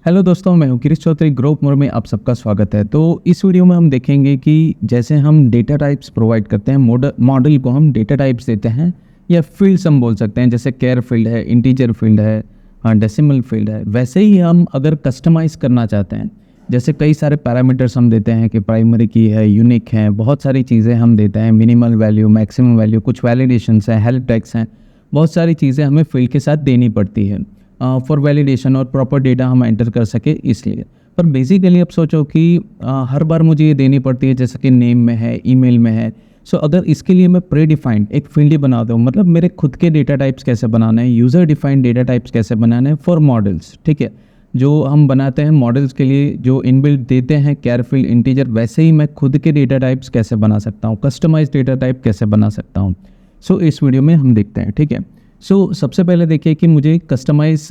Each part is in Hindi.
हेलो दोस्तों, मैं हूं किरीश चौधरी। ग्रोथ मोर में आप सबका स्वागत है। तो इस वीडियो में हम देखेंगे कि जैसे हम डेटा टाइप्स प्रोवाइड करते हैं, मॉडल को हम डेटा टाइप्स देते हैं या फील्ड्स हम बोल सकते हैं, जैसे केयर फील्ड है, इंटीजर फील्ड है, डेसिमल फील्ड है। वैसे ही हम अगर कस्टमाइज करना चाहते हैं, जैसे कई सारे पैरामीटर्स हम देते हैं कि प्राइमरी की है, यूनिक है, बहुत सारी चीज़ें हम देते हैं, मिनिमल वैल्यू, मैक्सिमम वैल्यू, कुछ वैलिडेशंस हैं, हेल्प टेक्स्ट हैं, बहुत सारी चीज़ें हमें फील्ड के साथ देनी पड़ती है फॉर वैलिडेशन और प्रॉपर डेटा हम एंटर कर सके इसलिए। पर बेसिकली अब सोचो कि हर बार मुझे ये देनी पड़ती है, जैसे कि नेम में है, ईमेल में है। सो अगर इसके लिए मैं प्री डिफाइंड एक फील्ड ही बना दूँ, मतलब मेरे खुद के डेटा टाइप्स कैसे बनाना है, यूज़र डिफाइंड डेटा टाइप्स कैसे बनाना है फॉर मॉडल्स, ठीक है, जो हम बनाते हैं मॉडल्स के लिए, जो इनबिल्ट देते हैं केयर फील्ड, इंटीजर, वैसे ही मैं खुद के डेटा टाइप्स कैसे बना सकता हूँ, कस्टमाइज डेटा टाइप कैसे बना सकता हूँ। सो इस वीडियो में हम देखते हैं, ठीक है। सबसे पहले देखिए कि मुझे कस्टमाइज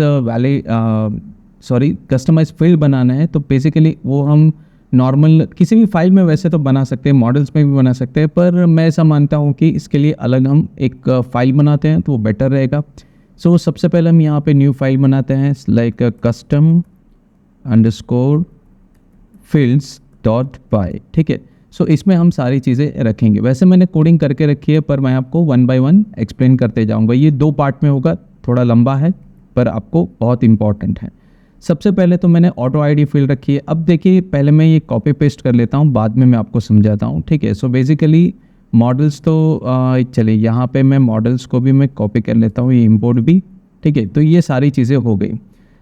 फील्ड बनाना है। तो बेसिकली वो हम नॉर्मल किसी भी फाइल में वैसे तो बना सकते हैं, मॉडल्स में भी बना सकते हैं, पर मैं ऐसा मानता हूँ कि इसके लिए अलग हम एक फाइल बनाते हैं तो वो बेटर रहेगा। सबसे पहले हम यहाँ पे न्यू फाइल बनाते हैं, like custom underscore fields dot py, ठीक है। इसमें हम सारी चीज़ें रखेंगे। वैसे मैंने कोडिंग करके रखी है, पर मैं आपको वन बाय वन एक्सप्लेन करते जाऊंगा। ये 2 पार्ट में होगा, थोड़ा लंबा है पर आपको बहुत इंपॉर्टेंट है। सबसे पहले तो मैंने ऑटो आईडी फील्ड रखी है। अब देखिए, पहले मैं ये कॉपी पेस्ट कर लेता हूँ, बाद में मैं आपको समझाता हूँ, ठीक है। बेसिकली मॉडल्स तो चलिए यहाँ पे मैं मॉडल्स को भी मैं कॉपी कर लेता हूँ, ये इम्पोर्ट भी, ठीक है। तो ये सारी चीज़ें हो गई।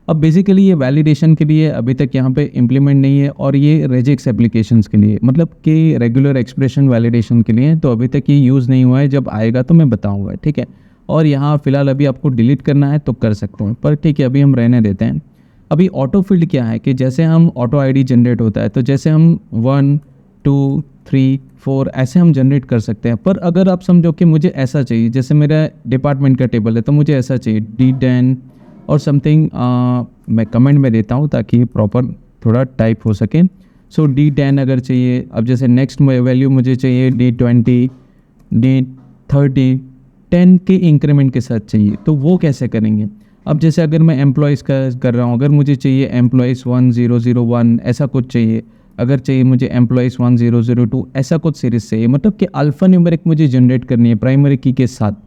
अब बेसिकली ये वैलिडेशन के लिए अभी तक यहाँ पे इम्प्लीमेंट नहीं है, और ये रेजिक्स एप्लीकेशंस के लिए, मतलब कि रेगुलर एक्सप्रेशन वैलिडेशन के लिए, तो अभी तक ये यूज़ नहीं हुआ है। जब आएगा तो मैं बताऊंगा, ठीक है। और यहाँ फिलहाल अभी आपको डिलीट करना है तो कर सकते हैं, पर ठीक है, अभी हम रहने देते हैं। अभी ऑटो फील्ड क्या है कि जैसे हम ऑटो आईडी जनरेट होता है, तो जैसे हम 1 2 3 4 ऐसे हम जनरेट कर सकते हैं। पर अगर आप समझो कि मुझे ऐसा चाहिए, जैसे मेरा डिपार्टमेंट का टेबल है तो मुझे ऐसा चाहिए D10 और समथिंग, मैं कमेंट में देता हूँ ताकि प्रॉपर थोड़ा टाइप हो सके। D10 अगर चाहिए, अब जैसे नेक्स्ट वैल्यू मुझे चाहिए D20, D30, 10 के इंक्रीमेंट के साथ चाहिए, तो वो कैसे करेंगे। अब जैसे अगर मैं एम्प्लॉयज़ का कर रहा हूँ, अगर मुझे चाहिए एम्प्लॉयज़ 1001 ऐसा कुछ चाहिए, अगर चाहिए मुझे एम्प्लॉयज़ 1002 ऐसा कुछ सीरीज़ चाहिए, मतलब कि अल्फ़ा न्यूमेरिक मुझे जनरेट करनी है प्राइमरी की के साथ।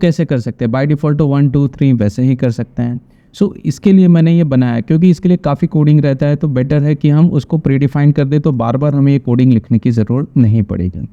कैसे कर सकते हैं, बाय डिफ़ॉल्ट तो 1 2 3 वैसे ही कर सकते हैं। इसके लिए मैंने ये बनाया, क्योंकि इसके लिए काफ़ी कोडिंग रहता है, तो बेटर है कि हम उसको प्रीडिफाइन कर दें, तो बार बार हमें ये कोडिंग लिखने की ज़रूरत नहीं पड़ेगी।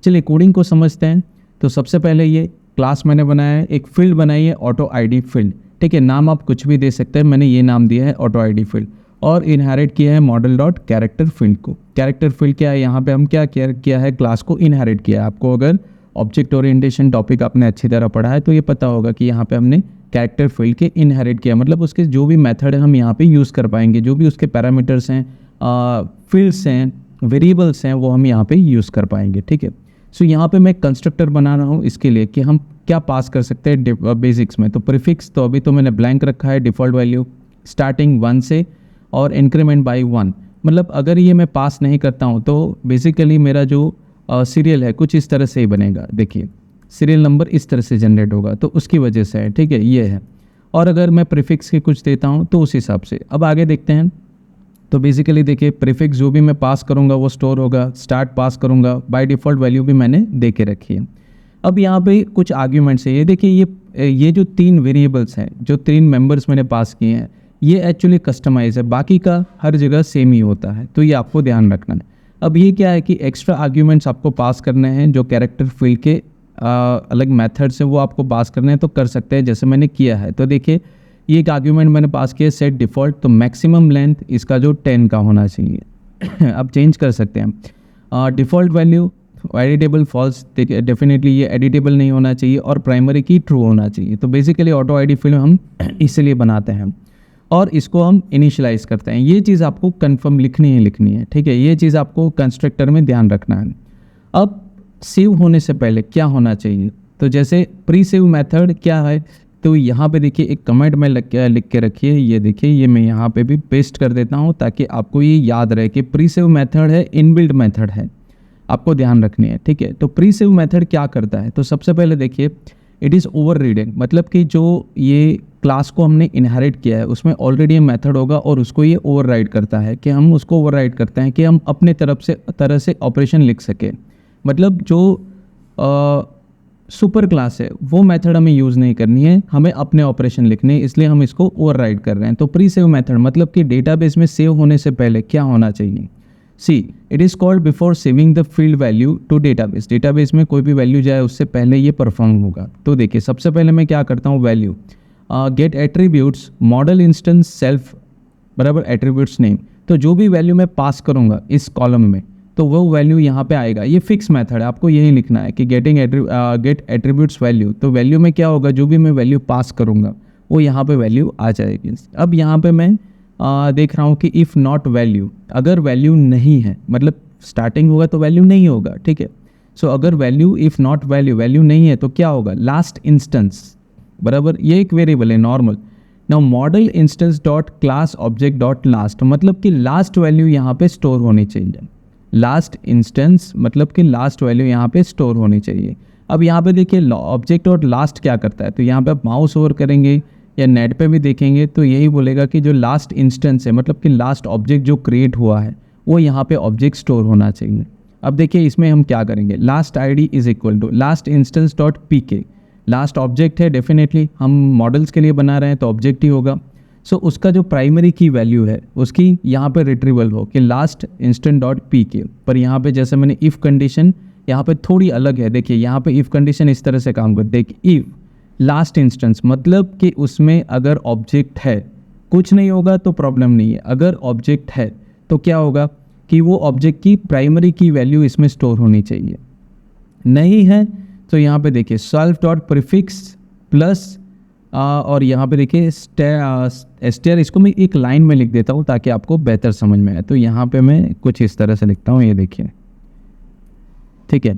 चलिए कोडिंग को समझते हैं। तो सबसे पहले ये क्लास मैंने बनाया है, एक फील्ड बनाई है ऑटो आईडी फील्ड, ठीक है। नाम आप कुछ भी दे सकते हैं, मैंने ये नाम दिया है ऑटो आईडी फील्ड, और इनहेरिट किया है मॉडल डॉट कैरेक्टर फील्ड को। कैरेक्टर फील्ड क्या है, यहाँ पे हम क्या किया है, क्लास को इनहेरिट किया है। आपको अगर ऑब्जेक्ट ओरिएंटेशन टॉपिक आपने अच्छी तरह पढ़ा है तो ये पता होगा कि यहाँ पे हमने कैरेक्टर फील्ड के इनहेरिट किया, मतलब उसके जो भी मेथड है हम यहाँ पे यूज़ कर पाएंगे, जो भी उसके पैरामीटर्स हैं, फील्ड्स हैं, वेरिएबल्स हैं, वो हम यहाँ पे यूज़ कर पाएंगे, ठीक है। यहाँ पे मैं कंस्ट्रक्टर बना रहा हूँ इसके लिए कि हम क्या पास कर सकते हैं बेसिक्स में। तो प्रीफिक्स तो अभी तो मैंने ब्लैंक रखा है, डिफ़ॉल्ट वैल्यू स्टार्टिंग 1 से और इंक्रीमेंट बाय 1। मतलब अगर ये मैं पास नहीं करता हूँ तो बेसिकली मेरा जो सीरियल है कुछ इस तरह से ही बनेगा। देखिए सीरियल नंबर इस तरह से जनरेट होगा, तो उसकी वजह से है, ठीक है, ये है। और अगर मैं प्रीफिक्स के कुछ देता हूँ तो उस हिसाब से। अब आगे देखते हैं। तो बेसिकली देखिए, प्रीफिक्स जो भी मैं पास करूँगा वो स्टोर होगा, स्टार्ट पास करूँगा, बाय डिफ़ॉल्ट वैल्यू भी मैंने दे के रखी है। अब यहाँ पे कुछ आर्ग्यूमेंट्स है, ये देखिए, ये जो 3 वेरिएबल्स हैं, जो 3 मेंबर्स मैंने पास किए हैं, ये एक्चुअली कस्टमाइज है, बाकी का हर जगह सेम ही होता है, तो ये आपको ध्यान रखना है। अब ये क्या है कि एक्स्ट्रा आर्ग्यूमेंट्स आपको पास करने हैं, जो कैरेक्टर फील्ड के अलग मेथड्स हैं वो आपको पास करने हैं, तो कर सकते हैं जैसे मैंने किया है। तो देखिए, ये एक आर्ग्यूमेंट मैंने पास किया सेट डिफ़ॉल्ट, तो मैक्सिमम लेंथ इसका जो 10 का होना चाहिए। अब चेंज कर सकते हैं। Default value editable false, definitely ये एडिटेबल नहीं होना चाहिए, और प्राइमरी की ट्रू होना चाहिए। तो बेसिकली ऑटो आईडी फील्ड हम इसलिए बनाते हैं, और इसको हम इनिशियलाइज़ करते हैं। ये चीज़ आपको कंफर्म लिखनी है, ठीक है। ये चीज़ आपको कंस्ट्रक्टर में ध्यान रखना है। अब सेव होने से पहले क्या होना चाहिए, तो जैसे प्री सेव मेथड क्या है, तो यहाँ पे देखिए एक कमेंट में लिख के रखिए, ये देखिए, ये मैं यहाँ पे भी पेस्ट कर देता हूँ ताकि आपको ये याद रहे कि प्री सेव मेथड है, इनबिल्ट मेथड है, आपको ध्यान रखनी है, ठीक है। तो प्री सेव मेथड क्या करता है, तो सबसे पहले देखिए, इट इज़ ओवर रीडिंग, मतलब कि जो ये क्लास को हमने इनहेरिट किया है उसमें ऑलरेडी मेथड होगा और उसको ये ओवरराइड करता है कि हम उसको ओवरराइड करते हैं कि हम अपने तरह से ऑपरेशन लिख सके। मतलब जो सुपर क्लास है वो मेथड हमें यूज़ नहीं करनी है, हमें अपने ऑपरेशन लिखने हैं, इसलिए हम इसको ओवरराइड कर रहे हैं। तो प्री सेव मेथड मतलब कि डेटाबेस में सेव होने से पहले क्या होना चाहिए। See it is called before saving the field value to database. Database में कोई भी वैल्यू जाए उससे पहले ये परफॉर्म होगा। तो देखिए सबसे पहले मैं क्या करता हूँ, value gate attributes model instance self बराबर एट्रीब्यूट्स नेम। तो जो भी वैल्यू मैं पास करूँगा इस कॉलम में तो वो वैल्यू यहाँ पे आएगा। ये फिक्स मेथड है, आपको यही लिखना है कि गेट एट्रीब्यूट्स वैल्यू। तो वैल्यू में क्या होगा, जो भी मैं वैल्यू पास करूँगा वो यहाँ पे वैल्यू आ जाएगी। अब यहाँ पे मैं देख रहा हूँ कि इफ़ नॉट वैल्यू, अगर वैल्यू नहीं है मतलब स्टार्टिंग होगा तो वैल्यू नहीं होगा, ठीक है। सो अगर वैल्यू इफ़ नॉट वैल्यू नहीं है तो क्या होगा, लास्ट इंस्टेंस बराबर, ये एक वेरिएबल है normal. Now model instance dot class object dot last, मतलब कि लास्ट वैल्यू यहाँ पे स्टोर होनी चाहिए। लास्ट इंस्टेंस मतलब कि लास्ट वैल्यू यहाँ पे स्टोर होनी चाहिए। अब यहाँ पे देखिए ऑब्जेक्ट और लास्ट क्या करता है, तो यहाँ पे आप माउस ओवर करेंगे या नेट पे भी देखेंगे तो यही बोलेगा कि जो लास्ट इंस्टेंस है मतलब कि लास्ट ऑब्जेक्ट जो क्रिएट हुआ है वो यहाँ पे ऑब्जेक्ट स्टोर होना चाहिए। अब देखिए इसमें हम क्या करेंगे, last ID is equal to last instance dot PK. Last object है, डेफिनेटली हम मॉडल्स के लिए बना रहे हैं तो ऑब्जेक्ट ही होगा। सो उसका जो प्राइमरी की वैल्यू है उसकी यहाँ पे रिट्रीवल हो कि लास्ट इंस्टेंट डॉट पी के। पर यहाँ पे जैसे मैंने इफ़ कंडीशन यहाँ पे थोड़ी अलग है, देखिए यहाँ पे इफ़ कंडीशन इस तरह से काम करती है कि इफ़ लास्ट इंस्टेंस मतलब कि उसमें अगर ऑब्जेक्ट है, कुछ नहीं होगा तो प्रॉब्लम नहीं है, अगर ऑब्जेक्ट है तो क्या होगा कि वो ऑब्जेक्ट की प्राइमरी की वैल्यू इसमें स्टोर होनी चाहिए। नहीं है तो यहाँ पे देखिए सेल्फ डॉट प्रीफिक्स प्लस और यहाँ पे देखिए एस्टेयर, इसको मैं एक लाइन में लिख देता हूँ ताकि आपको बेहतर समझ में आए। तो यहाँ पे मैं कुछ इस तरह से लिखता हूँ, ये देखिए, ठीक है।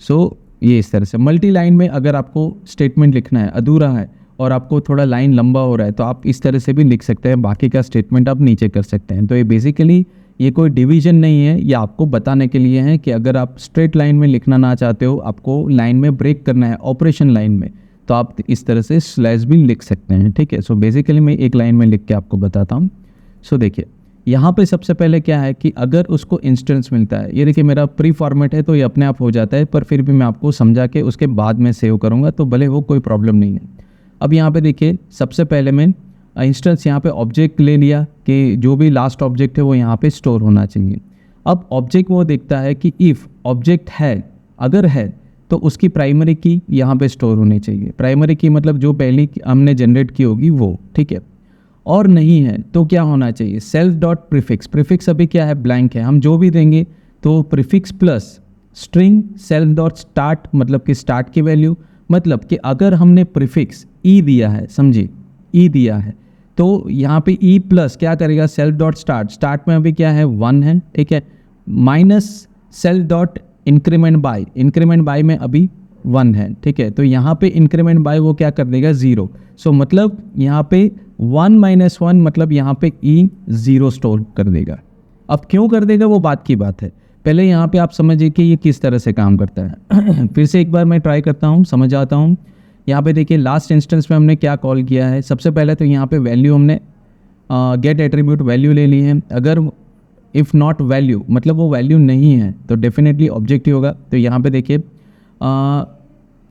सो ये इस तरह से मल्टी लाइन में अगर आपको स्टेटमेंट लिखना है, अधूरा है और आपको थोड़ा लाइन लंबा हो रहा है तो आप इस तरह से भी लिख सकते हैं, बाकी का स्टेटमेंट आप नीचे कर सकते हैं। तो ये बेसिकली ये कोई डिवीजन नहीं है, ये आपको बताने के लिए है कि अगर आप स्ट्रेट लाइन में लिखना ना चाहते हो, आपको लाइन में ब्रेक करना है ऑपरेशन लाइन में, तो आप इस तरह से स्लैश भी लिख सकते हैं, ठीक है। सो बेसिकली मैं एक लाइन में लिख के आपको बताता हूँ। सो देखिए यहाँ पे सबसे पहले क्या है कि अगर उसको इंस्टेंस मिलता है, ये देखिए मेरा प्री फॉर्मेट है तो ये अपने आप हो जाता है, पर फिर भी मैं आपको समझा के उसके बाद में सेव करूँगा तो भले वो कोई प्रॉब्लम नहीं है। अब यहाँ पे देखिए सबसे पहले मैं इंस्टेंस यहाँ पे ऑब्जेक्ट ले लिया कि जो भी लास्ट ऑब्जेक्ट है वो यहाँ पे स्टोर होना चाहिए। अब ऑब्जेक्ट वो देखता है कि इफ़ ऑब्जेक्ट है, अगर है तो उसकी प्राइमरी की यहाँ पे स्टोर होनी चाहिए। प्राइमरी की मतलब जो पहली हमने जनरेट की होगी वो, ठीक है। और नहीं है तो क्या होना चाहिए, सेल्फ डॉट प्रीफिक्स। प्रीफिक्स अभी क्या है, ब्लैंक है, हम जो भी देंगे तो prefix plus string self dot start मतलब कि स्टार्ट की वैल्यू, मतलब कि अगर हमने प्रीफिक्स ई दिया है, समझिए ई दिया है तो यहाँ पे ई प्लस क्या करेगा, सेल्फ डॉट स्टार्ट, स्टार्ट में अभी क्या है 1 है, ठीक है, minus self dot increment by में अभी 1 है, ठीक है। तो यहाँ पे इंक्रीमेंट बाय वो क्या कर देगा 0। सो मतलब यहाँ पे 1 - 1 मतलब यहाँ पे ई 0 स्टोर कर देगा। अब क्यों कर देगा वो बात की बात है, पहले यहाँ पे आप समझिए कि ये किस तरह से काम करता है। फिर से एक बार मैं ट्राई करता हूँ, समझ आता हूँ। यहाँ पे देखिए लास्ट इंस्टेंस में हमने क्या कॉल किया है, सबसे पहले तो यहाँ पे वैल्यू हमने गेट एट्रीब्यूट वैल्यू ले ली है। अगर इफ़ नॉट वैल्यू मतलब वो वैल्यू नहीं है तो डेफिनेटली ऑब्जेक्ट ही होगा। तो यहाँ पे देखिए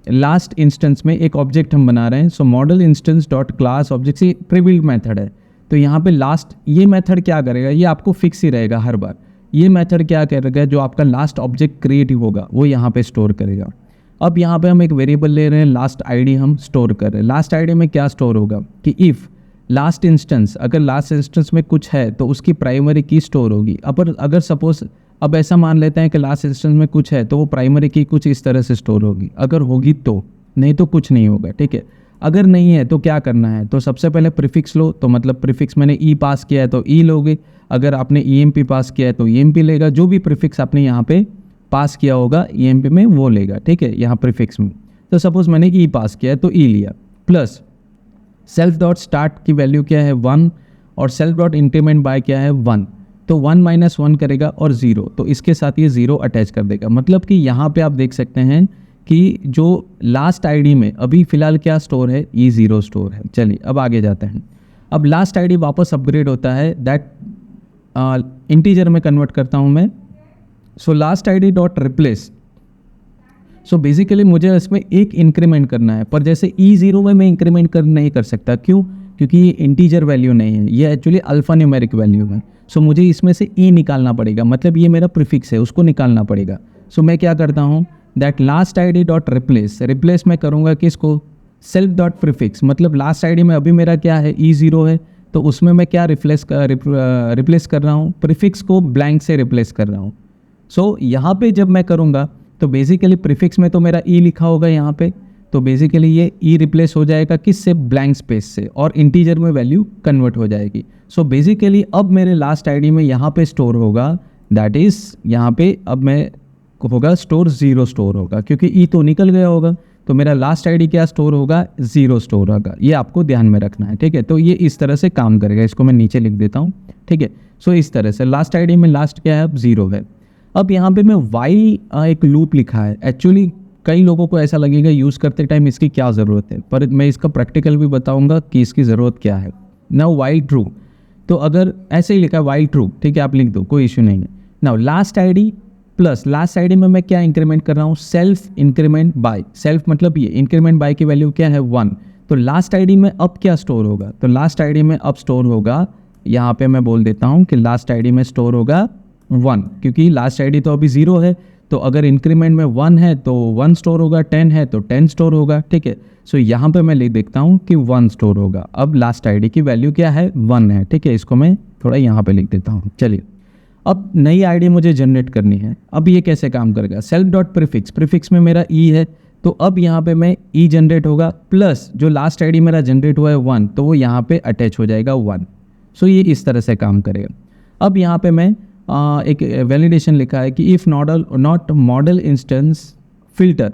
लास्ट इंस्टेंस में एक ऑब्जेक्ट हम बना रहे हैं, so model instance dot class object से प्रीबिल्ड मेथड है। तो यहाँ पे लास्ट ये मेथड क्या करेगा, ये आपको फिक्स ही रहेगा हर बार। ये मेथड क्या करेगा, जो आपका लास्ट ऑब्जेक्ट क्रिएट होगा वो यहाँ पे स्टोर करेगा। अब यहाँ पे हम एक वेरिएबल ले रहे हैं, लास्ट आईडी हम स्टोर कर रहे हैं। लास्ट आईडी में क्या स्टोर होगा कि इफ़ लास्ट इंस्टेंस, अगर लास्ट इंस्टेंस में कुछ है तो उसकी प्राइमरी की स्टोर होगी। अगर सपोज अब ऐसा मान लेते हैं कि लास्ट इंस्टेंस में कुछ है तो वो प्राइमरी की कुछ इस तरह से स्टोर होगी, अगर होगी तो, नहीं तो कुछ नहीं होगा, ठीक है। अगर नहीं है तो क्या करना है, तो सबसे पहले प्रीफिक्स लो, तो मतलब प्रीफिक्स मैंने ई पास किया है तो ई लोगे, अगर आपने ईएमपी पास किया है तो ईएमपी लेगा, जो भी प्रीफिक्स आपने यहाँ पे पास किया होगा ईएमपी में वो लेगा, ठीक है, यहाँ प्रीफिक्स में। तो सपोज मैंने ई पास किया है तो ई लिया, प्लस सेल्फ डॉट स्टार्ट की वैल्यू क्या है 1 और सेल्फ डॉट इंक्रीमेंट बाय क्या है 1, तो 1 - 1 करेगा और 0, तो इसके साथ ये 0 अटैच कर देगा। मतलब कि यहाँ पे आप देख सकते हैं कि जो लास्ट आईडी में अभी फ़िलहाल क्या स्टोर है, E0 स्टोर है। चलिए अब आगे जाते हैं। अब लास्ट आईडी वापस अपग्रेड होता है, दैट इंटीजर में कन्वर्ट करता हूँ मैं। So last ID dot replace, so basically मुझे इसमें एक इंक्रीमेंट करना है, पर जैसे E0 में मैं इंक्रीमेंट नहीं कर सकता। क्यों? क्योंकि ये इंटीजर वैल्यू नहीं है, ये एक्चुअली अल्फा न्यूमेरिक वैल्यू है। सो मुझे इसमें से E निकालना पड़ेगा, मतलब ये मेरा प्रीफिक्स है, उसको निकालना पड़ेगा। सो मैं क्या करता हूँ, that last ID dot replace मैं करूँगा किसको, सेल्फ डॉट प्रीफिक्स, मतलब लास्ट आईडी में अभी मेरा क्या है, E0 है, तो उसमें मैं क्या रिप्लेस कर रहा हूँ, प्रीफिक्स को ब्लैंक से रिप्लेस कर रहा हूँ। सो यहाँ पे जब मैं करूँगा तो बेसिकली प्रीफिक्स में तो मेरा E लिखा होगा यहाँ पे, तो बेसिकली ये E रिप्लेस हो जाएगा किससे, ब्लैंक स्पेस से, और इंटीजर में वैल्यू कन्वर्ट हो जाएगी। सो बेसिकली अब मेरे लास्ट आईडी में यहाँ पे स्टोर होगा, दैट इज़ यहाँ पे अब मैं होगा स्टोर 0 स्टोर होगा, क्योंकि E तो निकल गया होगा, तो मेरा लास्ट आईडी क्या स्टोर होगा, 0 स्टोर होगा। ये आपको ध्यान में रखना है, ठीक है। तो ये इस तरह से काम करेगा, इसको मैं नीचे लिख देता हूँ, ठीक है। सो इस तरह से लास्ट आईडी में लास्ट क्या है, अब 0 है। अब यहाँ पे मैं वाइल एक लूप लिखा है। एक्चुअली कई लोगों को ऐसा लगेगा यूज़ करते टाइम इसकी क्या ज़रूरत है, पर मैं इसका प्रैक्टिकल भी बताऊंगा कि इसकी ज़रूरत क्या है। नाउ वाइल ट्रू, तो अगर ऐसे ही लिखा है वाइल ट्रू, ठीक है, आप लिख दो, कोई इशू नहीं है। Now last ID plus last ID में मैं क्या इंक्रीमेंट कर रहा हूँ, सेल्फ इंक्रीमेंट बाय, सेल्फ मतलब ये इंक्रीमेंट बाय की वैल्यू क्या है, 1। तो लास्ट आईडी में अब क्या स्टोर होगा, तो लास्ट आईडी में अब स्टोर होगा, यहाँ पे मैं बोल देता हूँ कि लास्ट आईडी में स्टोर होगा 1, क्योंकि लास्ट आईडी तो अभी 0 है, तो अगर इंक्रीमेंट में 1 है तो 1 स्टोर होगा, 10 है तो 10 स्टोर होगा, ठीक है। सो यहाँ पे मैं लिख देखता हूँ कि 1 स्टोर होगा। अब लास्ट आईडी की वैल्यू क्या है, 1 है, ठीक है। इसको मैं थोड़ा यहाँ पे लिख देता हूँ। चलिए अब नई आईडी मुझे जनरेट करनी है। अब ये कैसे काम करेगा, सेल्फ डॉट प्रीफिक्स, प्रीफिक्स में मेरा E है, तो अब यहाँ पे मैं E जनरेट होगा, प्लस जो लास्ट आईडी मेरा जनरेट हुआ है 1, तो वो यहाँ पे अटैच हो जाएगा 1। सो ये इस तरह से काम करेगा। अब यहाँ पे मैं एक वैलिडेशन लिखा है कि if not model instance filter,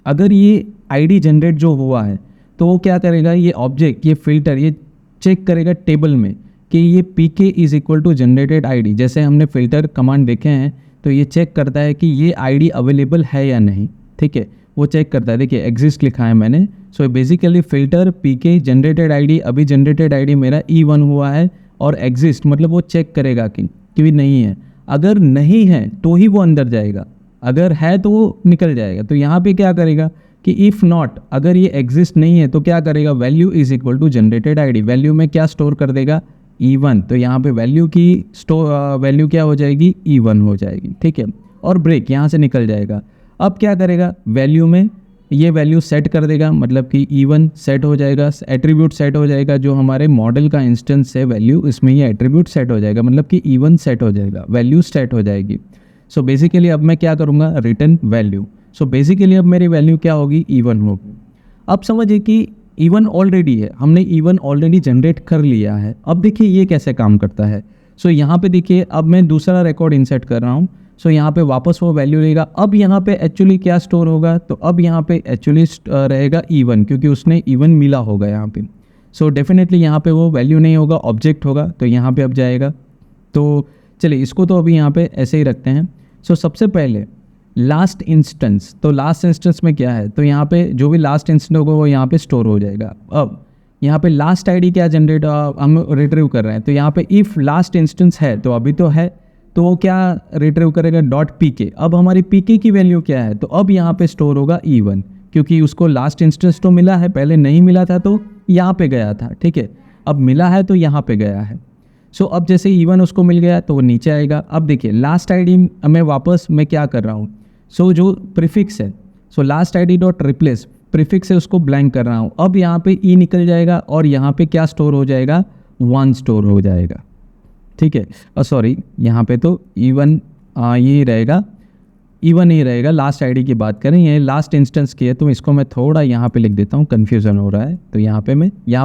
अगर ये आईडी जनरेट जो हुआ है तो वो क्या करेगा, ये ऑब्जेक्ट, ये फिल्टर, ये चेक करेगा टेबल में कि ये pk is equal to generated ID. जैसे हमने फिल्टर कमांड देखे हैं, तो ये चेक करता है कि ये आईडी अवेलेबल है या नहीं, ठीक है, वो चेक करता है। देखिए एग्जिस्ट लिखा है मैंने। So basically filter pk generated ID, अभी जनरेटेड आईडी मेरा E1 हुआ है, और एग्जिस्ट मतलब वो चेक करेगा कि नहीं है। अगर नहीं है तो ही वो अंदर जाएगा, अगर है तो वो निकल जाएगा। तो यहाँ पे क्या करेगा कि इफ़ नॉट, अगर ये एग्जिस्ट नहीं है तो क्या करेगा, value is equal to generated ID, value में क्या स्टोर कर देगा, E1। तो यहाँ पे वैल्यू की वैल्यू क्या हो जाएगी, E1 हो जाएगी, ठीक है। और ब्रेक यहाँ से निकल जाएगा। अब क्या करेगा, वैल्यू में ये वैल्यू सेट कर देगा, मतलब कि E1 सेट हो जाएगा, एट्रीब्यूट सेट हो जाएगा, जो हमारे मॉडल का इंस्टेंस है वैल्यू, इसमें ये एट्रीब्यूट सेट हो जाएगा, मतलब कि E1 सेट हो जाएगा, वैल्यू सेट हो जाएगी। सो बेसिकली अब मैं क्या करूँगा, रिटर्न वैल्यू। सो बेसिकली अब मेरी वैल्यू क्या होगी, E1 होगी। अब समझिए कि E1 ऑलरेडी है, हमने E1 ऑलरेडी जनरेट कर लिया है। अब देखिए ये कैसे काम करता है। सो यहाँ पे देखिए अब मैं दूसरा रिकॉर्ड इंसर्ट कर रहा हूँ। सो यहाँ पे वापस वो वैल्यू लेगा। अब यहाँ पे एक्चुअली क्या स्टोर होगा, तो अब यहाँ पे एक्चुअली रहेगा E1, क्योंकि उसने E1 मिला होगा यहाँ पे। सो डेफिनेटली यहाँ पे वो वैल्यू नहीं होगा, ऑब्जेक्ट होगा, तो यहाँ पे अब जाएगा। तो चलिए इसको तो अभी यहाँ पे ऐसे ही रखते हैं। सो सबसे पहले लास्ट इंस्टेंस, तो लास्ट इंस्टेंस में क्या है, तो यहाँ पे जो भी लास्ट इंस्टेंस होगा वो यहाँ पे स्टोर हो जाएगा। अब यहाँ पे लास्ट आईडी क्या जनरेट हम रिट्रीव कर रहे हैं, तो यहाँ पे इफ़ लास्ट इंस्टेंस है, तो अभी तो है, तो वो क्या रिट्रीव करेगा, डॉट pk। अब हमारी pk की वैल्यू क्या है, तो अब यहाँ पे स्टोर होगा E1, क्योंकि उसको लास्ट इंस्टेंस तो मिला है, पहले नहीं मिला था तो यहाँ पे गया था, ठीक है, अब मिला है तो यहाँ पे गया है। सो अब जैसे E1 उसको मिल गया तो वो नीचे आएगा। अब देखिए लास्ट आईडी में वापस मैं क्या कर रहा हूँ, सो जो प्रीफिक्स है, so last ID dot replace, prefix है उसको ब्लैंक कर रहा हूँ। अब यहाँ पे E निकल जाएगा और यहाँ पे क्या स्टोर हो जाएगा, 1 स्टोर हो जाएगा, ठीक है। सॉरी यहाँ पे तो E1 ये रहेगा, E1 ही रहेगा। लास्ट आईडी की बात करें, ये लास्ट इंस्टेंस की है, तो इसको मैं थोड़ा यहाँ पे लिख देता हूँ, कन्फ्यूज़न हो रहा है। तो यहाँ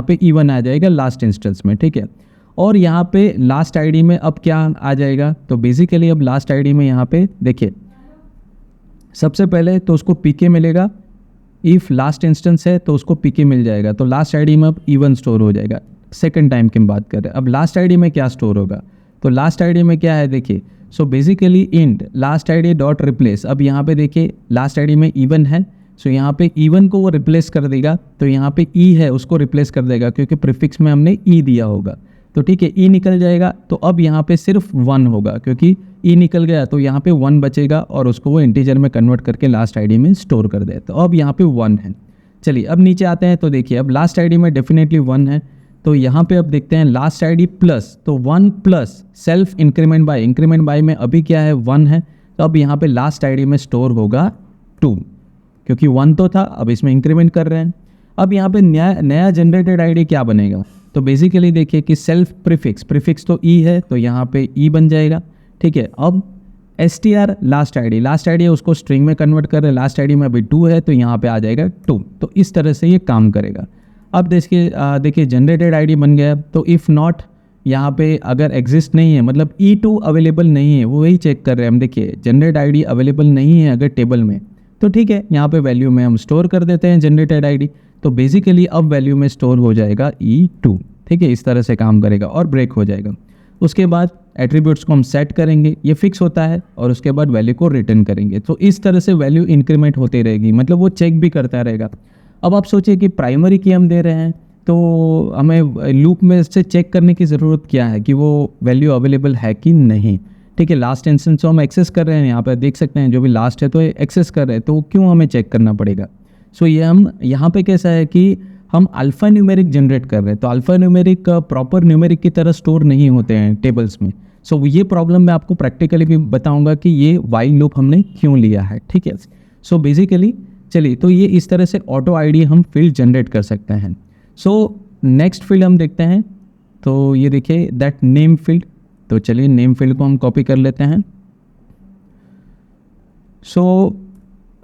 पे E1 आ जाएगा लास्ट इंस्टेंस में, ठीक है। और यहाँ पे लास्ट आईडी में अब क्या आ जाएगा, तो बेसिकली अब लास्ट आईडी में यहाँ पे देखिए सबसे पहले तो उसको pk मिलेगा, इफ़ लास्ट इंस्टेंस है तो उसको pk मिल जाएगा, तो लास्ट आईडी में अब E1 स्टोर हो जाएगा। सेकंड टाइम की हम बात कर रहे हैं। अब लास्ट आईडी में क्या स्टोर होगा, तो लास्ट आईडी में क्या है देखिए, so basically int last ID dot replace. अब यहाँ पे देखिए लास्ट आईडी में E1 है, सो यहाँ पे E1 को वो रिप्लेस कर देगा, तो यहाँ पे E है उसको रिप्लेस कर देगा क्योंकि प्रीफिक्स में हमने E दिया होगा। तो ठीक है, E निकल जाएगा, तो अब यहाँ पे सिर्फ 1 होगा क्योंकि E निकल गया, तो यहाँ पे 1 बचेगा और उसको वो इंटीजर में कन्वर्ट करके लास्ट आईडी में स्टोर कर दे। तो अब यहाँ पे 1 है। चलिए अब नीचे आते हैं, तो देखिए अब लास्ट आईडी में डेफिनेटली 1 है, तो यहाँ पे अब देखते हैं लास्ट आईडी प्लस, तो 1 प्लस सेल्फ इंक्रीमेंट बाय में अभी क्या है 1 है, तो अब यहाँ पे लास्ट आईडी में स्टोर होगा 2, क्योंकि 1 तो था, अब इसमें इंक्रीमेंट कर रहे हैं। अब यहाँ पे नया जनरेटेड आईडी क्या बनेगा, तो बेसिकली देखिए कि सेल्फ प्रीफिक्स तो E है, तो यहाँ पे E बन जाएगा। ठीक है, अब str लास्ट आईडी है उसको स्ट्रिंग में कन्वर्ट कर रहे हैं, लास्ट आईडी में अभी 2 है, तो यहाँ पे आ जाएगा 2। तो इस तरह से ये काम करेगा। अब देखिए जनरेटेड आईडी बन गया, तो इफ़ नॉट यहाँ पे अगर एग्जिस्ट नहीं है, मतलब E2 अवेलेबल नहीं है, वो वही चेक कर रहे हैं हम। देखिए जनरेट आईडी अवेलेबल नहीं है अगर टेबल में, तो ठीक है यहाँ पे वैल्यू में हम स्टोर कर देते हैं जनरेटेड आईडी, तो बेसिकली अब वैल्यू में स्टोर हो जाएगा E2। ठीक है, इस तरह से काम करेगा और ब्रेक हो जाएगा। उसके बाद एट्रीब्यूट्स को हम सेट करेंगे, ये फिक्स होता है, और उसके बाद वैल्यू को रिटर्न करेंगे। तो इस तरह से वैल्यू इंक्रीमेंट होती रहेगी, मतलब वो चेक भी करता रहेगा। अब आप सोचिए कि प्राइमरी की हम दे रहे हैं, तो हमें लूप में से चेक करने की ज़रूरत क्या है कि वो वैल्यू अवेलेबल है कि नहीं। ठीक है, लास्ट इंस्टेंस को हम एक्सेस कर रहे हैं, यहाँ पर देख सकते हैं जो भी लास्ट है तो एक्सेस कर रहे हैं, तो क्यों हमें चेक करना पड़ेगा। सो ये हम यहाँ पे कैसा है कि हम अल्फ़ा न्यूमेरिक जनरेट कर रहे हैं, तो अल्फ़ा न्यूमेरिक प्रॉपर न्यूमेरिक की तरह स्टोर नहीं होते हैं टेबल्स में। सो ये प्रॉब्लम मैं आपको प्रैक्टिकली भी बताऊंगा कि ये वाइल लूप हमने क्यों लिया है। ठीक है, सो बेसिकली चलिए, तो ये इस तरह से ऑटो आईडी हम फील्ड जनरेट कर सकते हैं। सो नेक्स्ट फील्ड हम देखते हैं, तो ये देखिए दैट नेम फील्ड, तो चलिए नेम फील्ड को हम कॉपी कर लेते हैं। सो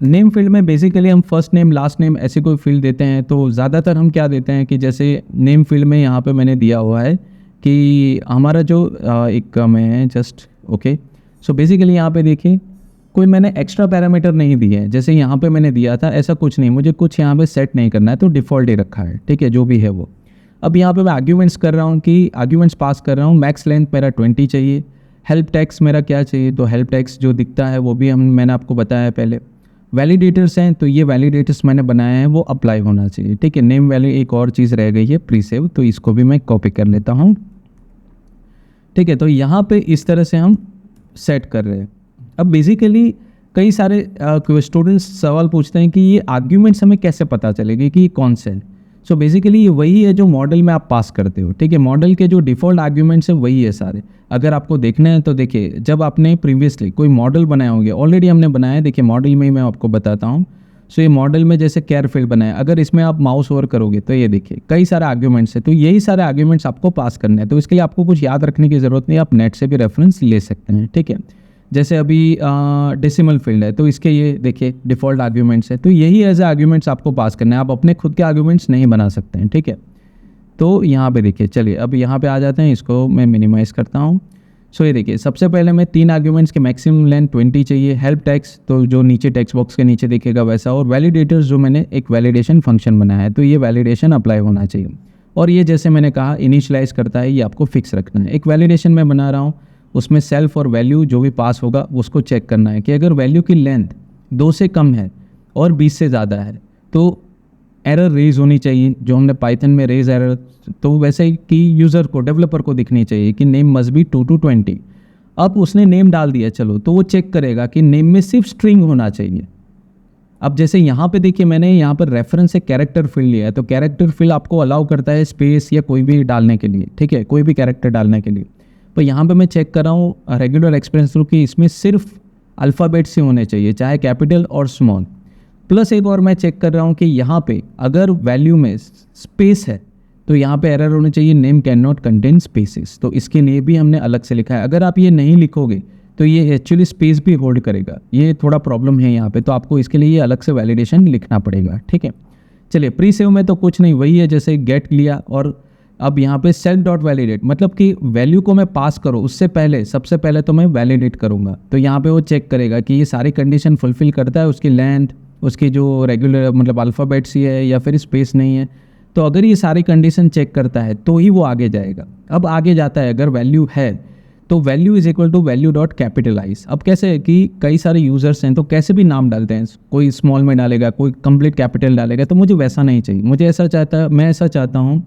नेम फील्ड में बेसिकली हम फर्स्ट नेम लास्ट नेम ऐसे कोई फील्ड देते हैं, तो ज़्यादातर हम क्या देते हैं कि जैसे नेम फील्ड में यहाँ पे मैंने दिया हुआ है कि हमारा जो एक मैं जस्ट ओके, सो बेसिकली यहाँ पे देखिए कोई मैंने एक्स्ट्रा पैरामीटर नहीं दिए हैं, जैसे यहाँ पे मैंने दिया था ऐसा कुछ नहीं, मुझे कुछ यहाँ पे सेट नहीं करना है, तो डिफ़ॉल्ट ही रखा है। ठीक है, जो भी है वो। अब यहाँ पे मैं आर्ग्यूमेंट्स कर रहा हूँ कि आर्ग्यूमेंट्स पास कर रहा हूँ, मैक्स लेंथ मेरा 20 चाहिए, हेल्प टेक्स्ट मेरा क्या चाहिए, तो हेल्प टेक्स्ट जो दिखता है वो भी मैंने आपको बताया पहले। वैलिडेटर्स हैं, तो ये वैलिडेटर्स मैंने बनाए हैं वो अप्लाई होना चाहिए। ठीक है, नेम वैल्यू एक और चीज़ रह गई है प्रीसेव, तो इसको भी मैं कॉपी कर लेता हूँ। ठीक है, तो यहाँ पे इस तरह से हम सेट कर रहे हैं। अब बेसिकली कई सारे स्टूडेंट्स सवाल पूछते हैं कि ये आर्ग्यूमेंट्स हमें कैसे पता चलेगी कि कौन से हैं। सो बेसिकली ये वही है जो मॉडल में आप पास करते हो। ठीक है, मॉडल के जो डिफ़ॉल्ट आर्ग्यूमेंट्स है वही है सारे। अगर आपको देखना है तो देखिए, जब आपने प्रीवियसली कोई मॉडल बनाए होंगे, ऑलरेडी हमने बनाया है, देखिए मॉडल में ही मैं आपको बताता हूँ। सो ये मॉडल में जैसे कैर फील्ड बनाया, अगर इसमें आप माउस ओवर करोगे तो ये देखिए कई सारे आर्ग्यूमेंट्स है, तो यही सारे आर्ग्यूमेंट्स आपको पास करने हैं। तो इसके लिए आपको कुछ याद रखने की ज़रूरत नहीं, आप नेट से भी रेफरेंस ले सकते हैं। ठीक है, जैसे अभी डेसिमल फील्ड है, तो इसके ये देखिए डिफ़ॉल्ट आर्ग्यूमेंट्स है, तो यही एज ए आर्ग्यूमेंट्स आपको पास करना है, आप अपने खुद के आर्ग्यूमेंट्स नहीं बना सकते हैं। ठीक है, तो यहाँ पे देखिए, चलिए अब यहाँ पे आ जाते हैं, इसको मैं मिनिमाइज़ करता हूँ। सो ये देखिए सबसे पहले मैं 3 आर्ग्यूमेंट्स के मैक्सिमम लेंथ 20 चाहिए, हेल्प टेक्स्ट तो जो नीचे टेक्स्ट बॉक्स के नीचे दिखेगा वैसा, और वैलिडेटर्स जो मैंने एक वैलिडेशन फंक्शन बनाया है, तो ये वैलिडेशन अप्लाई होना चाहिए। और ये जैसे मैंने कहा इनिशियलाइज करता है, ये आपको फिक्स रखना है। एक वैलिडेशन मैं बना रहा हूँ, उसमें सेल्फ और वैल्यू जो भी पास होगा उसको चेक करना है कि अगर वैल्यू की लेंथ 2 से कम है और 20 से ज़्यादा है तो एरर रेज होनी चाहिए, जो हमने पाइथन में रेज एरर, तो वैसे ही कि यूज़र को डेवलपर को दिखनी चाहिए कि नेम मस्ट बी 2 to 20। अब उसने नेम डाल दिया, चलो तो वो चेक करेगा कि नेम में सिर्फ स्ट्रिंग होना चाहिए। अब जैसे यहाँ पे देखिए मैंने यहाँ पर रेफरेंस से कैरेक्टर फील्ड लिया है, तो कैरेक्टर फील्ड आपको अलाउ करता है स्पेस या कोई भी डालने के लिए। ठीक है, कोई भी कैरेक्टर डालने के लिए। तो यहाँ पे मैं चेक कर रहा हूँ रेगुलर एक्सपीरियंस थ्रू कि इसमें सिर्फ अल्फ़ाबेट से होने चाहिए, चाहे कैपिटल और स्मॉल। प्लस एक और मैं चेक कर रहा हूँ कि यहाँ पे अगर वैल्यू में स्पेस है तो यहाँ पे एरर होनी चाहिए, name can not contain spaces, तो इसके लिए भी हमने अलग से लिखा है। अगर आप ये नहीं लिखोगे तो ये एक्चुअली स्पेस भी होल्ड करेगा, ये थोड़ा प्रॉब्लम है यहाँ पे, तो आपको इसके लिए ये अलग से वैलिडेशन लिखना पड़ेगा। ठीक है, चलिए प्री सेव में तो कुछ नहीं, वही है जैसे गेट लिया, और अब यहाँ पे सेल्फ डॉट वैलिडेट, मतलब कि वैल्यू को मैं पास करूँ उससे पहले सबसे पहले तो मैं वैलिडेट करूँगा, तो यहाँ पे वो चेक करेगा कि ये सारी कंडीशन फुलफिल करता है, उसकी लेंथ, उसकी जो रेगुलर मतलब अल्फ़ाबेट्स ही है या फिर स्पेस नहीं है। तो अगर ये सारी कंडीशन चेक करता है तो ही वो आगे जाएगा। अब आगे जाता है, अगर वैल्यू है तो value is equal to value dot capitalize. अब कैसे है कि कई सारे यूजर्स हैं तो कैसे भी नाम डालते हैं, कोई स्मॉल में डालेगा, कोई कंप्लीट कैपिटल डालेगा, तो मुझे वैसा नहीं चाहिए। मुझे मैं ऐसा चाहता हूँ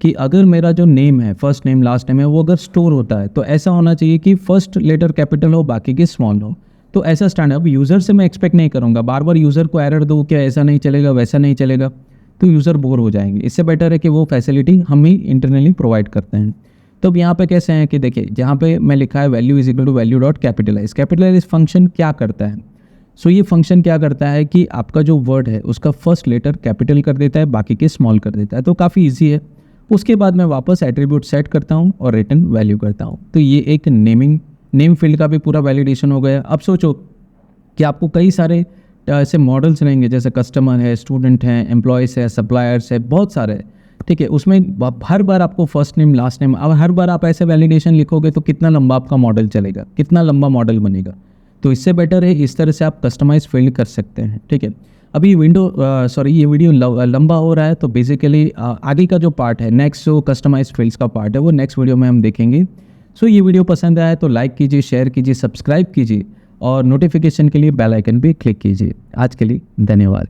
कि अगर मेरा जो नेम है, फर्स्ट नेम लास्ट नेम है, वो अगर स्टोर होता है तो ऐसा होना चाहिए कि फर्स्ट लेटर कैपिटल हो, बाकी के स्मॉल हो। तो ऐसा स्टैंड अब यूज़र से मैं एक्सपेक्ट नहीं करूँगा, बार बार यूज़र को एरर दो क्या ऐसा नहीं चलेगा वैसा नहीं चलेगा, तो यूज़र बोर हो जाएंगे। इससे बेटर है कि वो फैसिलिटी हम ही इंटरनली प्रोवाइड करते हैं। तो अब यहाँ पे कैसे हैं कि देखिए, जहाँ पे मैं लिखा है value is equal to value dot capitalize. Capitalize function क्या करता है? सो ये फंक्शन क्या करता है कि आपका जो वर्ड है उसका फर्स्ट लेटर कैपिटल कर देता है, बाकी के स्मॉल कर देता है। तो काफ़ी ईजी है। उसके बाद मैं वापस एट्रीब्यूट सेट करता हूँ और रिटर्न वैल्यू करता हूँ। तो ये एक नेम फील्ड का भी पूरा वैलिडेशन हो गया। अब सोचो कि आपको कई सारे ऐसे मॉडल्स रहेंगे, जैसे कस्टमर है, स्टूडेंट हैं, एम्प्लॉयज़ है, सप्लायर्स है, बहुत सारे हैं, ठीक है। उसमें हर बार आपको फर्स्ट नेम लास्ट नेम, अब हर बार आप ऐसे वैलिडेशन लिखोगे तो कितना लंबा आपका मॉडल चलेगा, कितना लंबा मॉडल बनेगा। तो इससे बेटर है इस तरह से आप कस्टमाइज फील्ड कर सकते हैं, ठीक है। अभी ये वीडियो लंबा हो रहा है, तो बेसिकली आगे का जो पार्ट है, नेक्स्ट जो कस्टमाइज फील्ड्स का पार्ट है, वो नेक्स्ट वीडियो में हम देखेंगे। सो ये वीडियो पसंद आया तो लाइक कीजिए, शेयर कीजिए, सब्सक्राइब कीजिए और नोटिफिकेशन के लिए बेल आइकन भी क्लिक कीजिए। आज के लिए धन्यवाद।